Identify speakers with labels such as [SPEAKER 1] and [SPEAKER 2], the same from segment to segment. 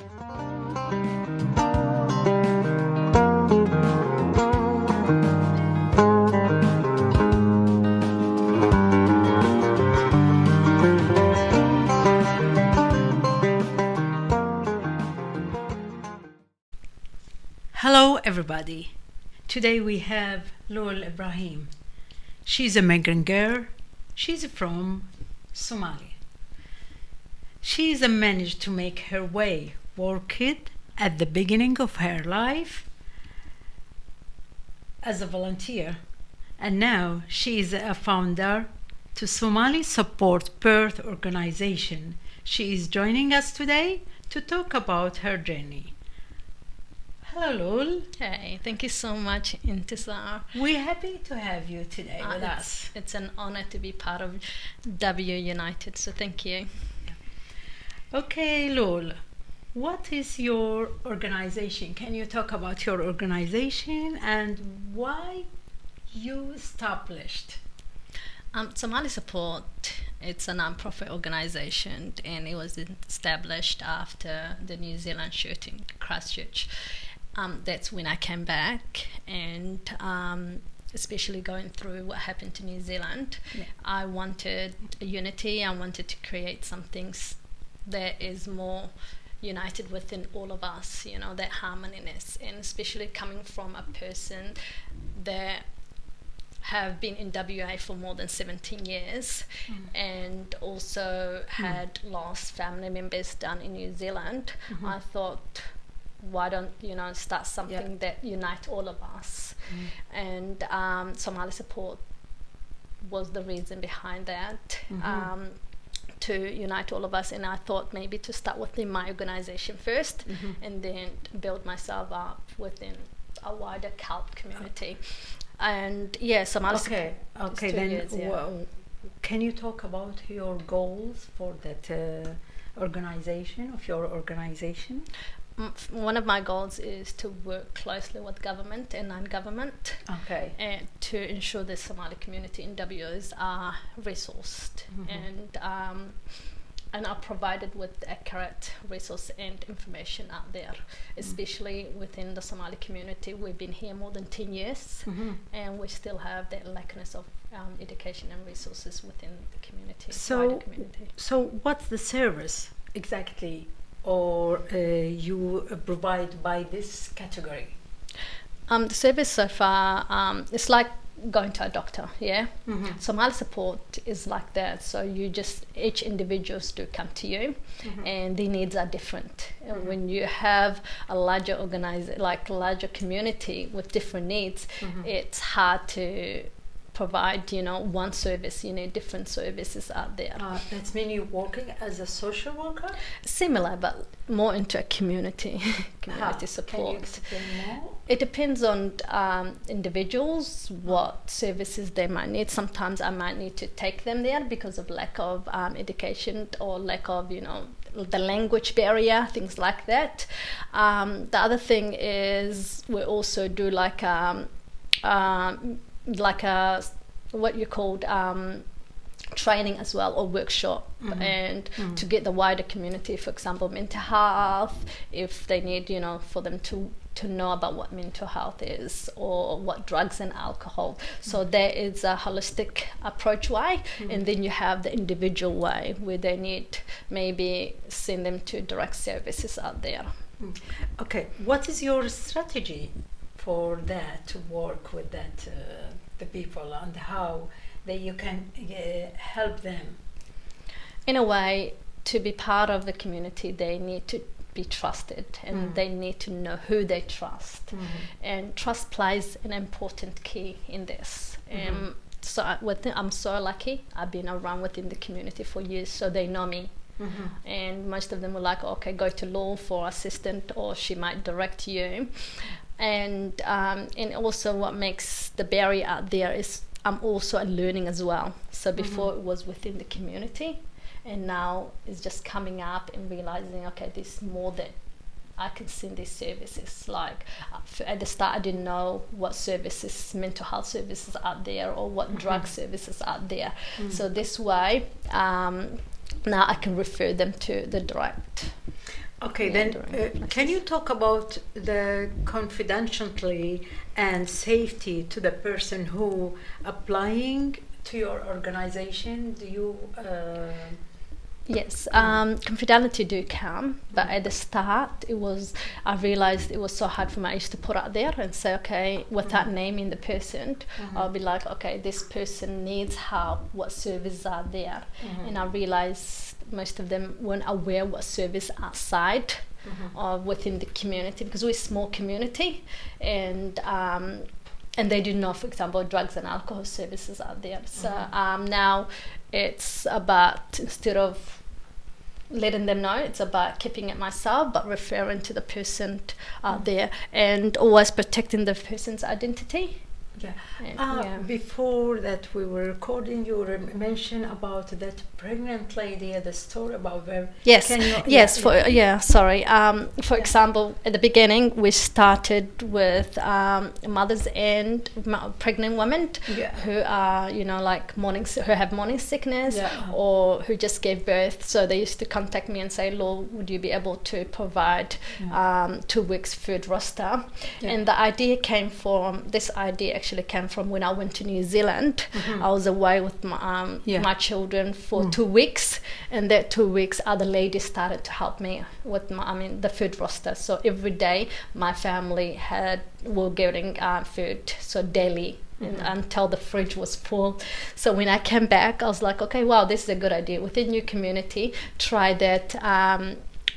[SPEAKER 1] Hello everybody. Today we have Luul Ibrahim. She's a migrant girl. She's from Somali. She's managed to make her way working at the beginning of her life as a volunteer, and now she is a founder to Somali Support Perth organization. She is joining us today to talk about her journey. Hello, Luul.
[SPEAKER 2] Hey, thank you so much, Entisar.
[SPEAKER 1] We're happy to have you today with us.
[SPEAKER 2] It's an honor to be part of W United, so thank you.
[SPEAKER 1] Okay, Luul, what is your organization? Can you talk about your organization and why you established?
[SPEAKER 2] Somali Support, it's a non-profit organization, and it was established after the New Zealand shooting, Christchurch. That's when I came back, and especially going through what happened to New Zealand, I wanted a unity. I wanted to create something that is more united within all of us, you know, that harmoniness, and especially coming from a person that have been in WA for more than 17 years and also had lost family members down in New Zealand. I thought, why don't start something that unite all of us? And Somali Support was the reason behind that, to unite all of us. And I thought maybe to start within my organization first, and then build myself up within a wider CALP community. And Somali Support.
[SPEAKER 1] Okay. Then can you talk about your goals for that organization, of your organization?
[SPEAKER 2] One of my goals is to work closely with government and non-government, and to ensure the Somali community in WAs are resourced and are provided with accurate resource and information out there, especially within the Somali community. We've been here more than 10 years, and we still have that lackness of education and resources within the community, wider community.
[SPEAKER 1] So what's the service exactly, or you provide by this category?
[SPEAKER 2] The service so far, it's like going to a doctor, Somali Support is like that. So each individuals do come to you, and their needs are different. And when you have a larger larger community with different needs, it's hard to provide, one service. You need different services out there.
[SPEAKER 1] That's mean you're working as a social worker?
[SPEAKER 2] Similar, but more into a community support.
[SPEAKER 1] Can you explain more?
[SPEAKER 2] It depends on individuals, what services they might need. Sometimes I might need to take them there because of lack of education, or lack of, the language barrier, things like that. The other thing is we also do like a what you called training as well, or workshop, and to get the wider community, for example, mental health, if they need, for them to know about what mental health is, or what drugs and alcohol. So there is a holistic approach way, and then you have the individual way where they need maybe send them to direct services out there.
[SPEAKER 1] Okay, what is your strategy for that, to work with that the people, and how you can help them?
[SPEAKER 2] In a way, to be part of the community, they need to be trusted, and they need to know who they trust, and trust plays an important key in this. So I'm so lucky. I've been around within the community for years, so they know me. And most of them were like, okay, go to Luul for assistant, or she might direct you. And also what makes the barrier out there is I'm also learning as well. So before it was within the community, and now it's just coming up and realizing, okay, there's more that I can send these services. Like at the start, I didn't know what services, mental health services out there, or what drug services out there. So this way, now I can refer them to the direct.
[SPEAKER 1] Okay,
[SPEAKER 2] Yeah,
[SPEAKER 1] then
[SPEAKER 2] during
[SPEAKER 1] can you
[SPEAKER 2] classes.
[SPEAKER 1] talk about the confidentiality and safety to the person who applying to your organization? Do you?
[SPEAKER 2] Yes, confidentiality do come, but at the start, I realized it was so hard for me. I used to put out there and say, okay, without naming the person, I'll be like, okay, this person needs help. What services are there? And I realized most of them weren't aware what service outside or within the community, because we're a small community, and they didn't know, for example, drugs and alcohol services out there. So now it's about, instead of letting them know, it's about keeping it myself, but referring to the person out there, and always protecting the person's identity.
[SPEAKER 1] Yeah.
[SPEAKER 2] Yeah.
[SPEAKER 1] Before that, we were recording. You mentioned about that pregnant lady at the store about where.
[SPEAKER 2] Yes,
[SPEAKER 1] Can you,
[SPEAKER 2] yes. Sorry. For
[SPEAKER 1] Yeah.
[SPEAKER 2] example, at the beginning, we started with mothers and pregnant women
[SPEAKER 1] Yeah.
[SPEAKER 2] who are, like who have morning sickness,
[SPEAKER 1] Yeah.
[SPEAKER 2] or who just gave birth. So they used to contact me and say, "Luul, would you be able to provide 2 weeks food roster?"
[SPEAKER 1] Yeah.
[SPEAKER 2] And the idea came from when I went to New Zealand. I was away with my children for 2 weeks, and that 2 weeks other ladies started to help me with the food roster. So every day my family were getting food, so daily, until the fridge was full. So when I came back, I was like, okay, wow, this is a good idea. Within your community, try that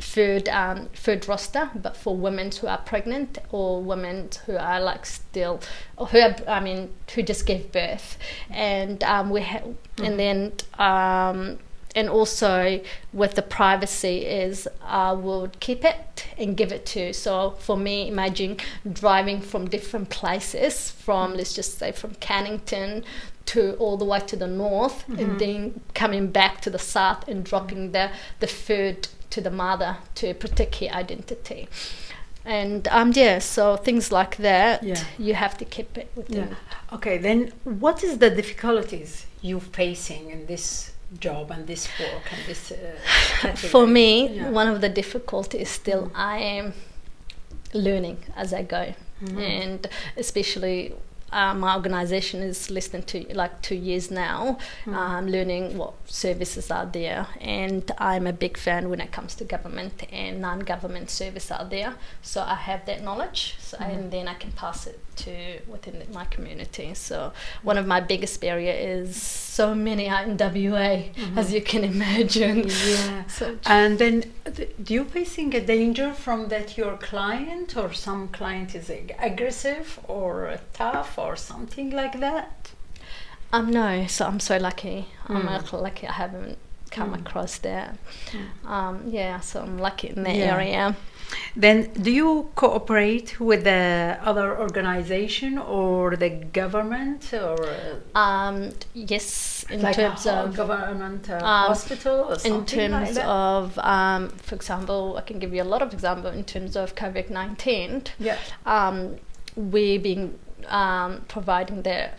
[SPEAKER 2] food roster, but for women who are pregnant, or women who are who just gave birth. And and also with the privacy is I would keep it and give it to. So for me, imagine driving from different places, from let's just say from Cannington to all the way to the north, and then coming back to the south and dropping the food to the mother to protect her identity. And so things like that, you have to keep it within.
[SPEAKER 1] Okay, then what is the difficulties you're facing in this job and this work and this
[SPEAKER 2] For me, one of the difficulties still I am learning as I go. And especially my organization is less than 2 years now. Learning what services are there, and I'm a big fan when it comes to government and non-government service out there. So I have that knowledge, and then I can pass it to within my community. So one of my biggest barrier is so many are in WA, as you can imagine.
[SPEAKER 1] Yeah.
[SPEAKER 2] So,
[SPEAKER 1] and then do you facing a danger from that your client, or some client is aggressive or tough or something like that?
[SPEAKER 2] no, so I'm so lucky. I'm lucky I haven't come across that. So I'm lucky in that area.
[SPEAKER 1] Then do you cooperate with the other organization or the government, or
[SPEAKER 2] yes, in
[SPEAKER 1] like
[SPEAKER 2] terms of
[SPEAKER 1] government hospital or something
[SPEAKER 2] in terms
[SPEAKER 1] like that?
[SPEAKER 2] of for example, I can give you a lot of examples in terms of COVID-19. We've been providing their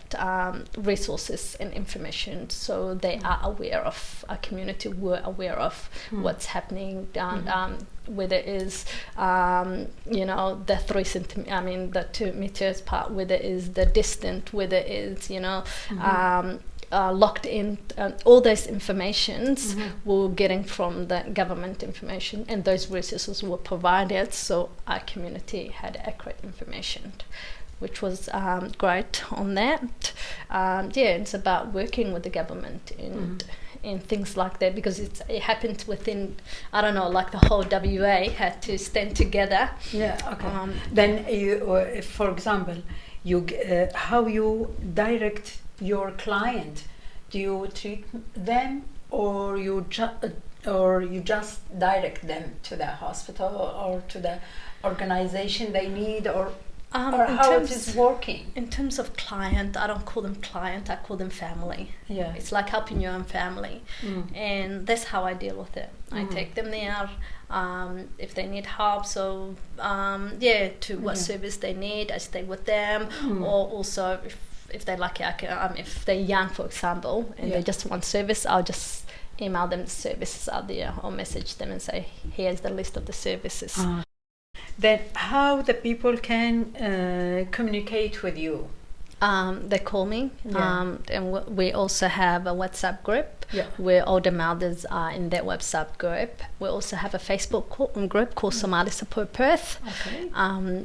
[SPEAKER 2] resources and information, so they are aware of, our community were aware of what's happening, whether it is the 3 centimeters, the 2 meters part, whether it is the distance, whether it is locked in, all those informations we're getting from the government information, and those resources were provided, so our community had accurate information, which was great on that. It's about working with the government and things like that, because it happened within, I don't know, like the whole WA had to stand together.
[SPEAKER 1] Then you, for example, how you direct your client? Do you treat them, or you just direct them to the hospital or to the organization they need, or how it is working?
[SPEAKER 2] In terms of client, I don't call them client, I call them family. It's like helping your own family. And that's how I deal with it. I take them there if they need help, so to what service they need, I stay with them. Or also if they're lucky, if they're young, for example, and they just want service, I'll just email them the services out there or message them and say, here's the list of the services.
[SPEAKER 1] Then how the people can communicate with you?
[SPEAKER 2] They call me, and we also have a WhatsApp group where all the mothers are in that WhatsApp group. We also have a Facebook group called Somali Support Perth,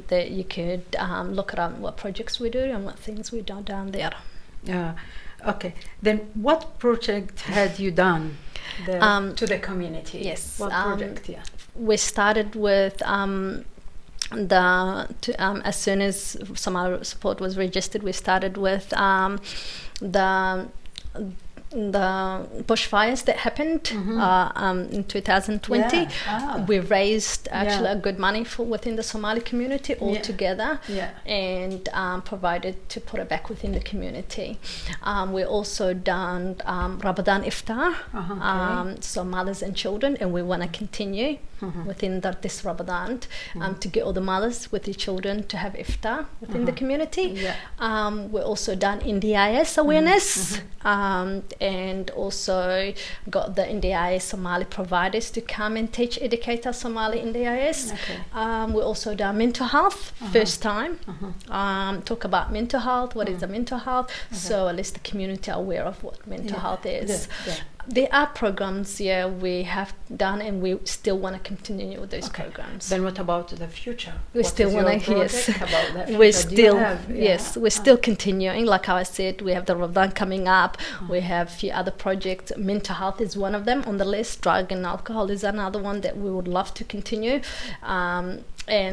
[SPEAKER 2] that you could look at what projects we do and what things we do down there.
[SPEAKER 1] Okay. Then what project had you done to the community?
[SPEAKER 2] Yes.
[SPEAKER 1] What project?
[SPEAKER 2] We started with as soon as Somali Support was registered, we started with the bushfires that happened in 2020. We raised actually a good money for within the Somali community altogether, and provided to put it back within the community. We also done Ramadan Iftar, so mothers and children, and we want to continue within this Ramadan to get all the mothers with their children to have iftar within the community. We also done NDIS awareness, and also got the NDIS Somali providers to come and educate us Somali NDIS. We also done mental health, first time, talk about mental health, what is the mental health, so at least the community are aware of what mental health is. There are programs we have done, and we still want to continue with those programs.
[SPEAKER 1] Then what about the future?
[SPEAKER 2] We still want to, we're still continuing. Like how I said, we have the Ramadan coming up. We have a few other projects. Mental health is one of them on the list. Drug and alcohol is another one that we would love to continue. And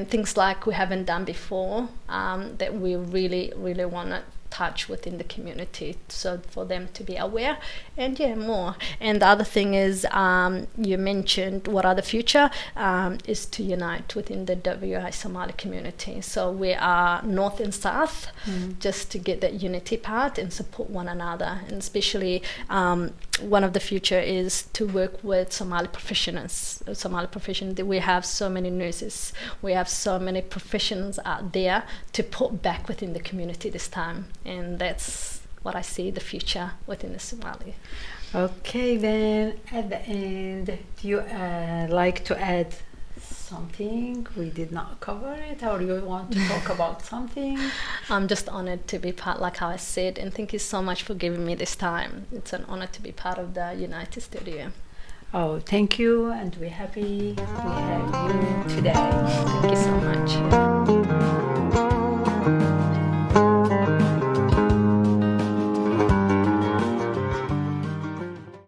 [SPEAKER 2] things like we haven't done before, that we really, really want to touch within the community, so for them to be aware, and more. And the other thing is, you mentioned what are the future, is to unite within the WA Somali community. So we are north and south, just to get that unity part and support one another. And especially one of the future is to work with Somali professionals. We have so many nurses, we have so many professionals out there to put back within the community this time. And that's what I see the future within the Somali.
[SPEAKER 1] Okay, then at the end, do you like to add something we did not cover it, or you want to talk about something?
[SPEAKER 2] I'm just honored to be part, like how I said, and thank you so much for giving me this time. It's an honor to be part of the United Studio.
[SPEAKER 1] Oh, thank you, and we're happy we have you today.
[SPEAKER 2] Thank you so much.